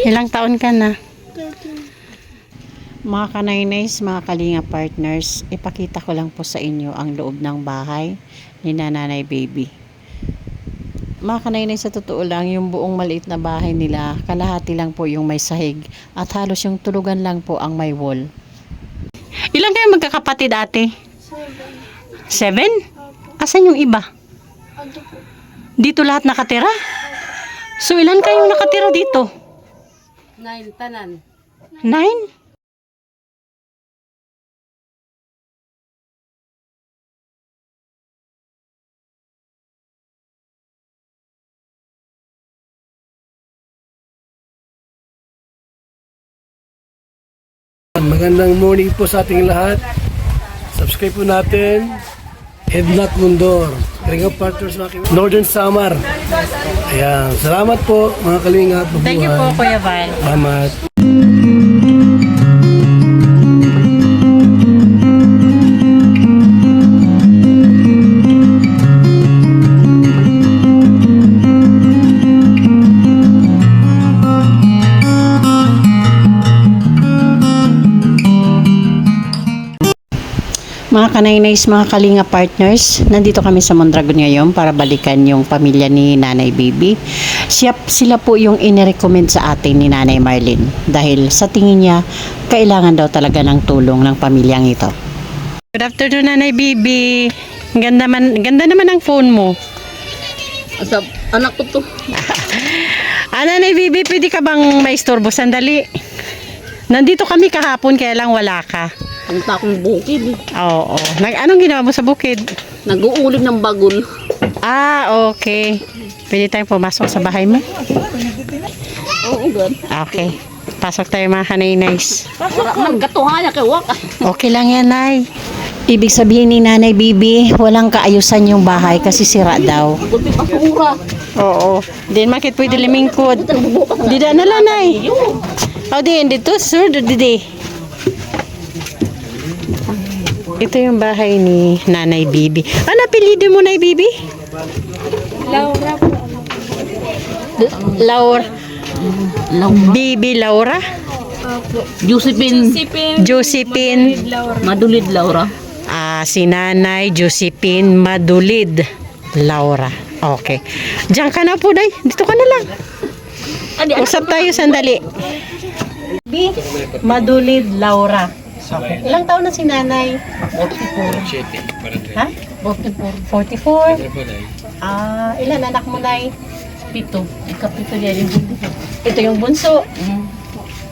Ilang taon ka na? 13. Mga kanaynays, mga kalinga partners, ipakita ko lang po sa inyo ang loob ng bahay ni Nanay Baby. Mga kanaynays, sa totoo lang, yung buong maliit na bahay nila, kalahati lang po yung may sahig at halos yung tulugan lang po ang may wall. Ilan kayo magkakapatid, ate? 7. 7? Opo. Asan yung iba? Ano po? Dito lahat nakatira? So ilan kayong nakatira dito? 9 tanan. 9? Magandang morning po sa ating lahat. Subscribe po natin Ednat Mundor, Kalinga Partners sa aking Northern Samar. Ayan, salamat po mga kalingap. Thank you po, Kuya Val. Salamat. Mga kanaynays, mga kalinga partners, nandito kami sa Mondragon ngayon para balikan yung pamilya ni Nanay Baby. Sila po yung inirecommend sa atin ni Nanay Marlene dahil sa tingin niya, kailangan daw talaga ng tulong ng pamilyang ito. Good afternoon, Nanay Baby. Ganda naman ang phone mo. Sa anak ko to. Nanay Baby, pwede ka bang maistorbo? Sandali. Nandito kami kahapon, kaya lang wala ka. Punta akong bukid. Oo. Anong ginawa mo sa bukid? Nag-uulim ng bagol. Okay. Pwede tayong pumasok sa bahay mo? Oo, gan. Okay. Pasok tayo mga kanaynays. Wala man katuhaya kay waka. Okay lang yan, Nay. Ibig sabihin ni Nanay Bibi, walang kaayusan yung bahay kasi sira daw. Gulpi pasura. Oo. Din makit pwede limingkod. Dida na lang, Nay. Dito, sir, didi. Ito yung bahay ni Nanay Bibi. Ano apelyido mo, Nay Bibi? Laura po. Laura. Bibi Laura? Opo. Josephine. Josephine. Laura. Madulid Laura. Si Nanay Josephine Madulid Laura. Okay. Diyan ka na po, Day. Dito ka na lang. Usap tayo sandali. Madulid Laura. Ilang taon na si Nanay? 44. Ha? 44. Ilan anak mo, Nay? Pito. Ikapito niya rin. Ito yung bunso.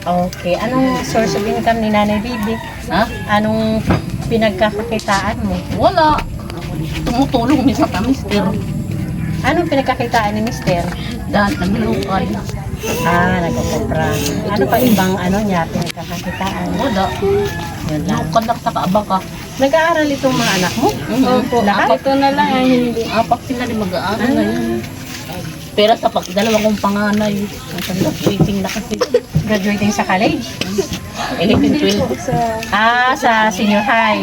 Okay. Anong source of income ni Nanay Bibi? Ha? Anong pinagkakakitaan mo? Wala. Tumutulong mi sa mister. Anong pinagkakitaan ni Mister? Dahil naglukad. Nagkukupra. Ano pa ibang niya pinagkakakitaan? Wala. Yun lang. Lukad lang sa kaabaka. Nag-aaral itong mga anak mo? Opo. Lahat? Ito na lang ay hindi. Apat sila rin mag-aaral ngayon. Pero sa dalawa kong panganay. Waiting na kasi. Graduating sa college? 11, 12. Sa senior high.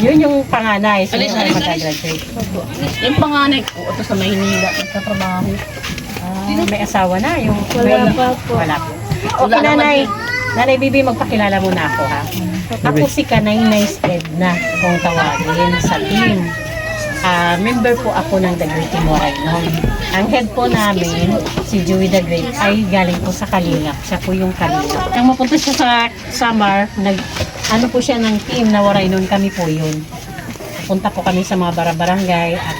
Yun yung panganay. So, Alin, alin, alin. mag-graduate. Yung panganay ko, ito sa Maynila, nagtatrabaho. May asawa na. Wala pa po. Wala po. Wala Okay, naman Nanay. eh. Nanay Bibi, magpakilala muna ako, ha? Ako si Kanay Edna, kung tawagin sa team. Member po ako ng The Great Timoray noon. Ang head po namin, si Joey the Great, ay galing po sa Kalingap. Siya po yung Kalingap. Nang mapunta siya sa summer, ano po siya ng team na Waray noon, kami po yun. Punta po kami sa mga barangay at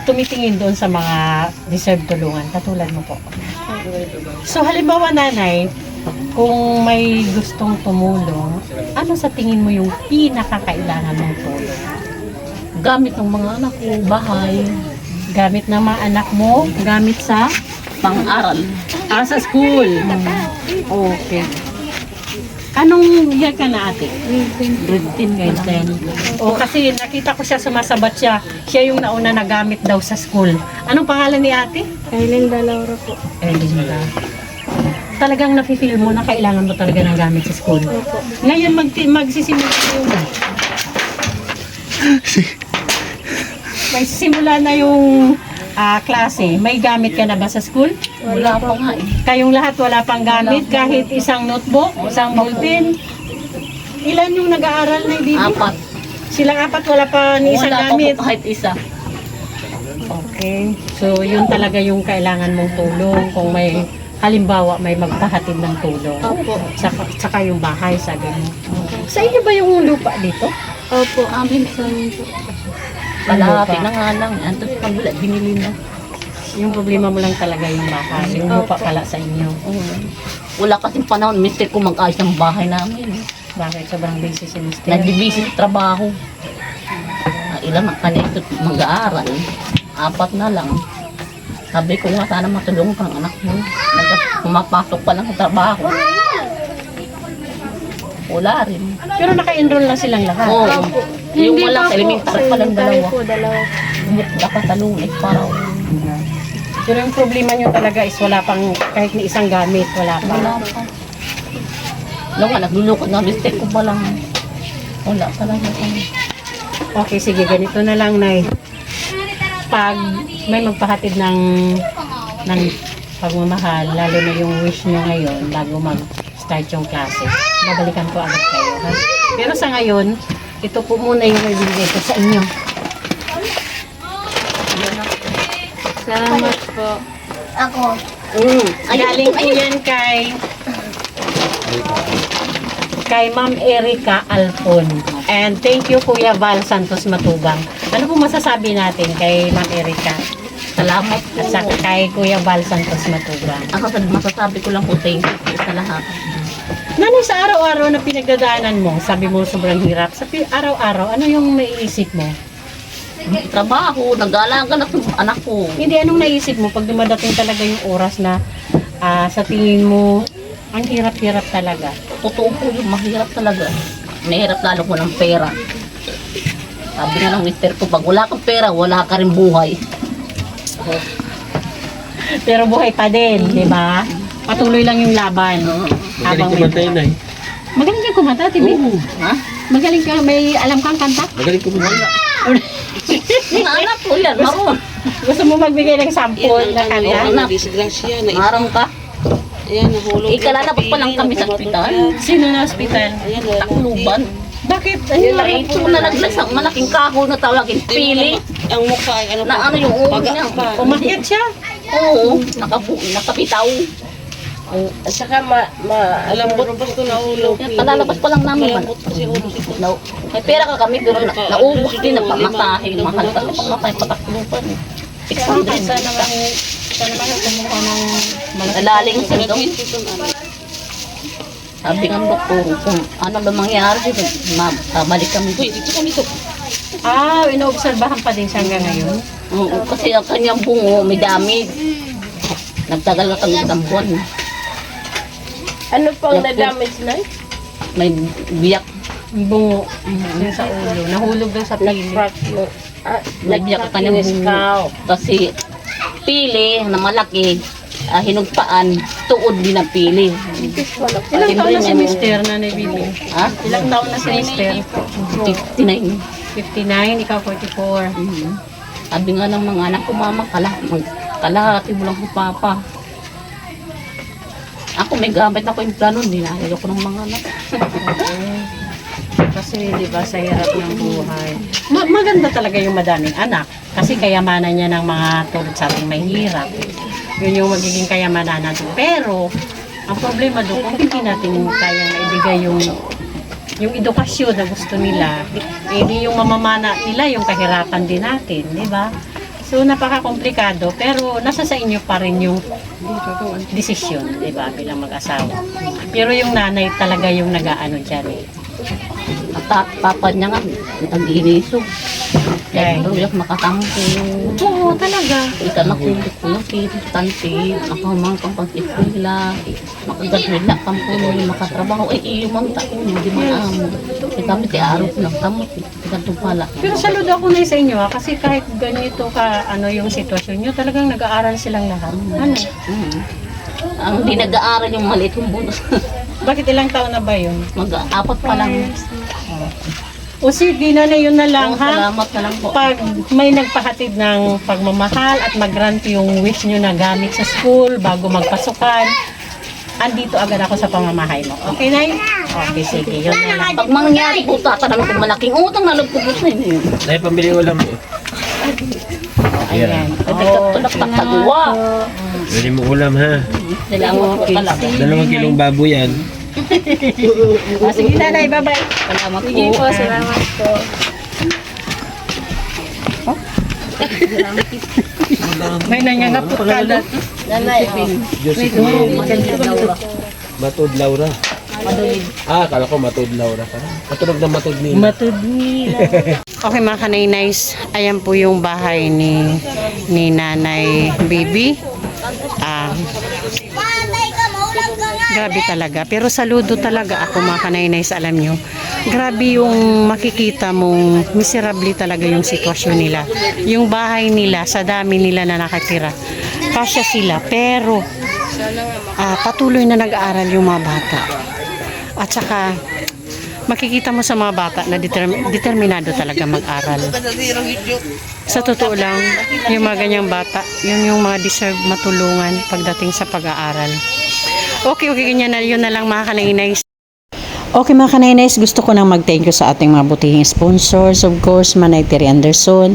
tumitingin doon sa mga deserve tulungan, katulad mo po. So halimbawa, Nanay, kung may gustong tumulong, ano sa tingin mo yung pinakakailangan mong tulong? Gamit ng mga anak ko, bahay, Gamit ng mga anak mo, gamit sa pang-aral. sa school. Okay. Anong year ka na, ate? Grade 10, grade 10. Kasi nakita ko siya, sumasabat siya. Siya yung nauna na gamit daw sa school. Anong pangalan ni ate? Erlinda Laura po. Erlinda. Talagang nafe-feel mo na kailangan mo talaga ng gamit sa school. Ngayon magsisimula yung magsisimula na yung klase, may gamit ka na ba sa school? Wala pa nga eh. Kayong lahat wala pang gamit, kahit isang notebook, isang ballpen. Ilan yung nag-aaral na ibibig? 4. Silang 4 wala pa ni isang Wala pa gamit. po kahit isa. Okay. So, yun talaga yung kailangan mong tulong kung may halimbawa may magpahatid ng tulong. Opo. Saka yung bahay, sabi mo. Sa inyo ba yung lupa dito? Opo, amin sa amin po. Kalahati na nga lang. Anto pag wala, binili na. Yung problema mo lang talaga yung bahay. Yung lupa pala sa inyo. Wala kasing panahon, mister ko mag-ayos ng bahay namin. Bakit? Sobrang busy si Mr. Nag-busy sa trabaho. Ilan ang kanito mag-aaral. 4 na lang. Sabi ko nga sana matulungan kang anak mo. Pumapasok pa lang sa trabaho. Wala rin. Pero naka-enroll na silang lahat. Oo. Yung Hindi wala pa sa po, elementary pa lang dalawa. po, dalawa. Nakatalunit para Pero yung problema nyo talaga is wala pang kahit ni isang gamit. Wala pa. wala pa. Wala nga, naglulukod na mistake ko pa lang. Wala talaga kami. Okay, sige. Ganito na lang, Nay. Pag may magpahatid ng pagmamahal, lalo na yung wish nyo ngayon, bago mag-start yung klase, babalikan ko agad kayo. Ha? Pero sa ngayon, ito po muna yung ibigay ko sa inyo. Salamat po. Galing po yan kay Ma'am Erica Alpon. And thank you Kuya Val Santos Matubang. Ano po masasabi natin kay Ma'am Erica? Salamat po. At saka kay Kuya Val Santos Matubang. Ako masasabi ko lang po thank you po sa lahat. Nanay, sa araw-araw na pinagdadaanan mo, sabi mo sobrang hirap. Sa araw-araw, ano yung naiisip mo? Trabaho, nag-aalaga na ng anak ko. Hindi, anong naisip mo pag dumadating talaga yung oras na sa tingin mo, ang hirap-hirap talaga? Totoo po yung mahirap talaga. Mahirap lalo ko ng pera. Sabi nga ng mister ko, pag wala kang pera, wala ka rin buhay. Pero buhay pa din, di ba? Patuloy lang yung laban. Habang may... Magaling ka kumanta, Tibi. Ha? Magaling ka, may alam kang kanta? Mga anak ko yan, maroon. Gusto mo magbigay ng sample na kanta? Anak, marang ka. Ayan, nahulog. Ikalalabas pa lang kami sa ospital. Sino na hospital? Takluban. Bakit? Ano na Ito na naglasang malaking kahoy na tawagin pili. Ang mukha ay ano Na ano yung ulo niya. Umakyat siya? Oo, nakapitaw. At saka malambot pa ito nahulog. Kalalabas pa lang namin. Malambot kasi ulo ito. May pera ka kami pero naubos din na pamatahin. Mahal ka sa pamatay patakluban. 600. Sana naman kumuha ng Nalaling sa ito. Sabi ng doktor, kung ano ba mangyari dito, balik kami. Uy, dito kami to. Inoobserbahan pa din siya hanggang ngayon. Oo, kasi ang kanyang bungo may damage. Nagtagal na kami ng buwan. Ano pang na-damage na? May biyak. Yung bungo yung sa ulo. Nahulog daw sa pili. May biyak ang kanyang bungo. Kasi pili na malaki, hinugpaan, tuod din ang pili. Ilang taon na si Mister na Bibi? Ha? Ilang taon na si Mister? 59. 59, ikaw 44. Sabi nga ng mga anak ko, mama, kalahati mo lang ko papa. Ako may gamit ako yung plano, hindi na ayaw ko ng mga anak. Kasi di ba sa hirap ng buhay. Maganda talaga yung madaming anak. Kasi kayamanan niya ng mga tulad sa ating may hirap. Yun yung magiging kayamanan natin. Pero, ang problema doon, kung hindi natin kayang maibigay yung edukasyon na gusto nila, hindi yung mamamana nila, yung kahirapan din natin, di ba? So, napaka-komplikado, pero nasa sa inyo pa rin yung desisyon, di ba, bilang mag-asawa. Pero yung nanay talaga yung nag-aano dyan eh. At papa niya nga, nag-iniso. Ay. Pero yung makatampo. Oo, talaga. Ika nakulit ko yung tante, nakahumang pang pag-eskwela, makagadwila kang puno, makatrabaho, iyo mang taon, hindi man amo. Kami ti araw ko lang tamot, ikatong pala. Pero saludo ako na sa inyo kasi kahit ganito ka yung sitwasyon nyo, talagang nag-aaral silang lahat. Ano? Ang di nag-aaral yung maliit yung bonus. Bakit ilang taon na ba yun? Mag-apat pa lang. O sige, nanay, yun na lang, ha? Salamat na lang po. Pag may nagpahatid ng pagmamahal at mag-grant yung wish nyo na gamit sa school bago magpasukan, andito agad ako sa pamamahay mo. Okay, Nay? Okay, sige. Yun na lang. Pag mangyari po, tatanong ko malaking utang na loob ko po sa inyo. Dahil pambili ulam mo. Ayan. Ito taktakuwa. Bili mo ulam ha. Salamat po talaga. 2 kilong baboy yan. O, sige, nanay. Bye-bye. Salamat po. Sige po, salamat po. May nangangapot ka na. Nanay, oh. Matod Laura. Akala ko Matod Laura ka. Matulog na Matod nila. Okay mga kanay-nice, ayan po yung bahay ni Nanay Bibi. Grabe talaga. Pero saludo talaga ako mga kanay-nice, alam nyo. Grabe yung makikita mong miserable talaga yung sitwasyon nila. Yung bahay nila, sa dami nila na nakatira. Kasya sila, pero patuloy na nag-aaral yung mga bata. At saka, makikita mo sa mga bata na determinado talaga mag-aral. Sa totoo lang, yung mga ganyang bata, yun yung mga deserve matulungan pagdating sa pag-aaral. Okay, ganyan na yun na lang mga kanay-nice. Okay mga kanay-nice, gusto ko nang mag-thank you sa ating mga butihing sponsors. Of course, Manay Terry Anderson,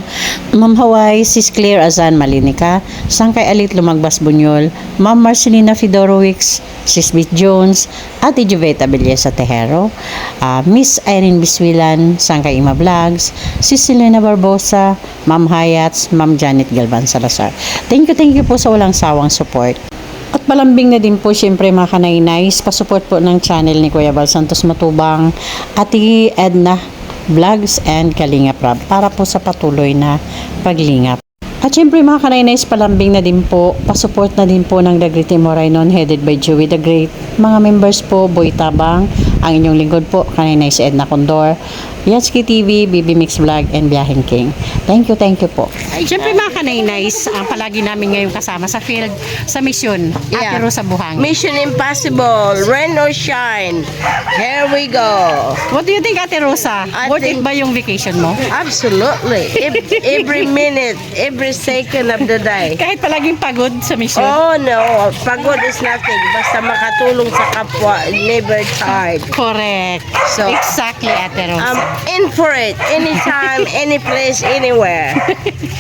Ma'am Hawaii, Sis Claire Azan Malinica, Sangkay Alit Lumagbas Bunyol, Ma'am Marcelina Fedorowicz, Sis Beth Jones, Ate Juveta Belleza Tejero, Miss Irene Biswilan, Sangkay Ima Vlogs, Sis Selena Barbosa, Ma'am Hayats, Ma'am Janet Galvan Salazar. Thank you po sa walang sawang support. At palambing na din po syempre mga kanay-nice, pasupport po ng channel ni Kuya Bal Santos Matubang, Ate Edna Vlogs and Kalingap Rab para po sa patuloy na paglingap. At syempre mga kanay-nice, palambing na din po, pasupport na din po ng The Great Morainon headed by Joey the Great. Mga members po, Boy Tabang, ang inyong lingkod po, kanay-nice Edna Condor, Yatsky TV, BB Mix Vlog, and Biyaheng King. Thank you po. Ay, syempre mga kanay-nice, ang palagi namin ngayon kasama sa field, sa mission, Yeah. Ate Rosa Buhangin. Mission impossible, rain or shine. Here we go. What do you think, Ate Rosa? I Worth it think- ba yung vacation mo? Absolutely. Every minute, every second of the day. Kahit palaging pagod sa mission? Oh no, pagod is nothing. Basta makatulong sa kapwa, never tired. Correct. So, exactly, Ate Rosa. I'm in for it. Anytime, any place, anywhere.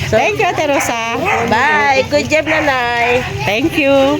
Thank you, Ate Rosa. Bye. Good job, Nanay. Thank you.